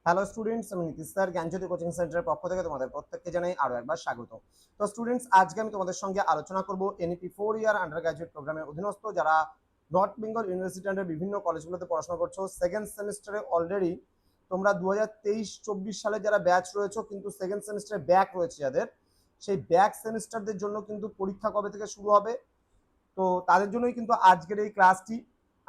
Hello students, আমি Nitish sir জ্ঞানজ্যোতি coaching সেন্টারের পক্ষ থেকে তোমাদের প্রত্যেককে জানাই আরো একবার স্বাগত। তো স্টুডেন্টস, আজকে আমি তোমাদের সঙ্গে আলোচনা করব এনইপি 4 ইয়ার আন্ডার গ্রাজুয়েট প্রোগ্রামের অধীনস্থ যারা নর্থ বেঙ্গল ইউনিভার্সিটি আন্ডার বিভিন্ন কলেজগুলোতে পড়াশোনা করছো। সেকেন্ড সেমিস্টারে অলরেডি তোমরা 2023-24 সালে যারা ব্যাচ রয়েছে, কিন্তু সেকেন্ড সেমিস্টারে ব্যাক রয়েছে যাদের, সেই ব্যাক সেমিস্টারদের জন্য কিন্তু পরীক্ষা কবে থেকে শুরু হবে, তো তাদের জন্যই কিন্তু আজকের এই ক্লাসটি।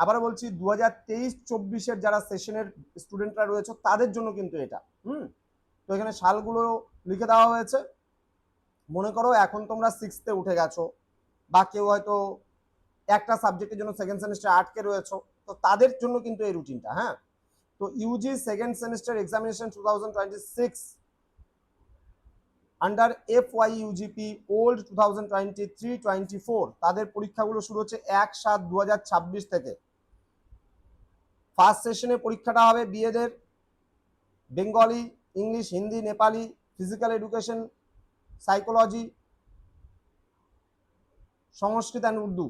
আবারও বলছি, 2023-24 যারা সেশনের স্টুডেন্টরা রয়েছে তাদের জন্য কিন্তু এটা। তো এখানে সালগুলো লিখে দেওয়া হয়েছে। মনে করো এখন তোমরা 6th-এ উঠে গেছো, বা কেউ হয়তো একটা সাবজেক্টের জন্য সেকেন্ড সেমিস্টার আটকে রয়েছে, তো তাদের জন্য কিন্তু এই রুটিনটা। হ্যাঁ, তো Yuji second semester examination 2026 under FYUGP old 2023-24 তাদের পরীক্ষাগুলো শুরু হচ্ছে 1/7/2026 থেকে। ফার্স্ট সেশনে পরীক্ষাটা হবে বিএদের Bengali, English, Hindi, Nepali, physical education, psychology, Sanskrit and Urdu.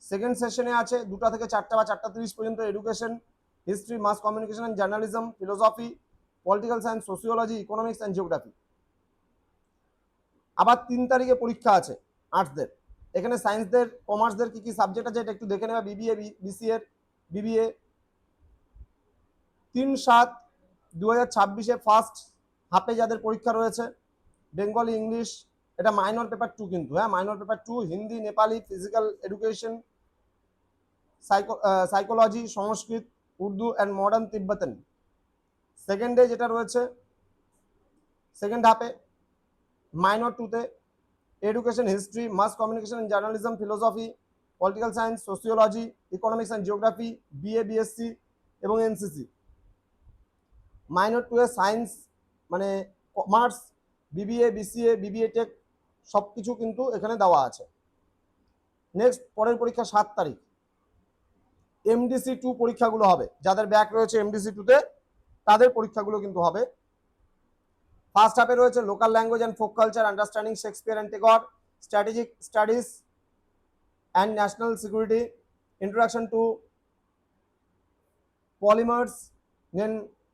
Second সেশনে আছে 2টা থেকে 4টা বা 4টা 30 পর্যন্ত education, history, mass communication and journalism, philosophy, political science, sociology, economics and geography. আবার 3 তারিখে পরীক্ষা আছে আর্টসদের। এখানে সায়েন্সদের, কমার্সদের কি কি সাবজেক্ট আছে এটা একটু দেখে নেবে। বিবিএ, বিসিএ, বিবিএ 3/7/2026 ফার্স্ট হাফে যাদের পরীক্ষা রয়েছে। বেঙ্গলি, ইংলিশ, এটা মাইনর পেপার 2 কিন্তু। হ্যাঁ, minor paper 2, Hindi, Nepali, physical education, psychology, Sanskrit, Urdu and modern Tibetan. সেকেন্ডে যেটা রয়েছে, সেকেন্ড হাফে মাইনর 2-তে education, history, mass communication and journalism, philosophy, political science, sociology, economics and geography, BA, BSc এবং এনসিসি। মাইনর 2-এ সায়েন্স মানে commerce, BBA, BCA, BBA tech সব কিছু কিন্তু এখানে দেওয়া আছে। নেক্সট পরের পরীক্ষা 7 তারিখ MDC 2 পরীক্ষাগুলো হবে। যাদের ব্যাক রয়েছে MDC 2-তে তাদের পরীক্ষাগুলো কিন্তু হবে। ফার্স্ট হাফে রয়েছে local language and folk culture, understanding Shakespeare and Tagore, strategic studies and national security, introduction to polymers, then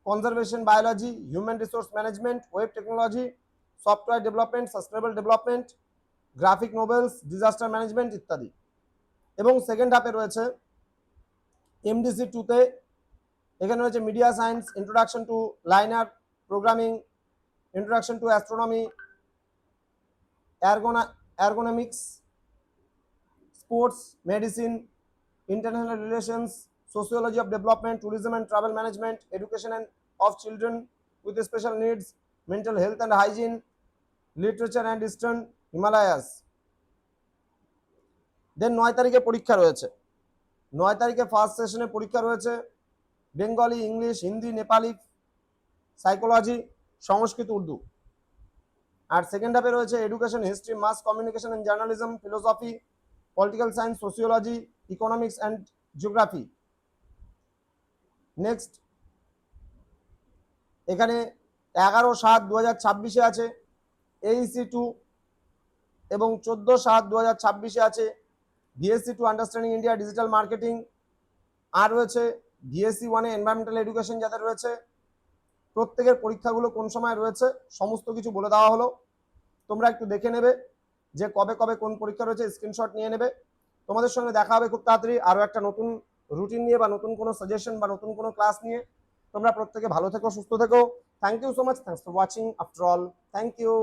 conservation biology, human resource management, web technology, software development, sustainable development, graphic novels, disaster management ইত্যাদি। এবং second হাফে রয়েছে MDC 2-তে এখানে রয়েছে media science, introduction to linear programming, introduction to astronomy, ergonomics, sports medicine, international relations, sociology of development, tourism and travel management, education and of children with special needs, mental health and hygiene, literature and eastern Himalayas. দেন 9 তারিখে পরীক্ষা রয়েছে। 9 তারিখে first সেশনে পরীক্ষা রয়েছে Bengali, English, Hindi, Nepali, psychology, Sanskrit, Urdu. আর second হাফে রয়েছে education, history, mass communication and journalism, philosophy, political science, sociology, economics and geography. Next এখানে 11/7/2026 আছে AEC 2 এবং 14/7/2026 আছে BSc 2 understanding India digital marketing. আর রয়েছে BSc 1-এ এনভায়রনমেন্টাল এডুকেশন যাদের রয়েছে। প্রত্যেকের পরীক্ষাগুলো কোন সময় রয়েছে সমস্ত কিছু বলে দেওয়া হলো। তোমরা একটু দেখে নেবে যে কবে কবে কোন পরীক্ষা রয়েছে, স্ক্রিনশট নিয়ে নেবে। তোমাদের সঙ্গে দেখা হবে খুব তাড়াতাড়ি আরও একটা নতুন রুটিন নিয়ে, বা নতুন কোনো সাজেশন বা নতুন কোনো ক্লাস নিয়ে। তোমরা প্রত্যেকে ভালো থেকো, সুস্থ থেকো। Thank you so much, thanks for watching after all, thank you.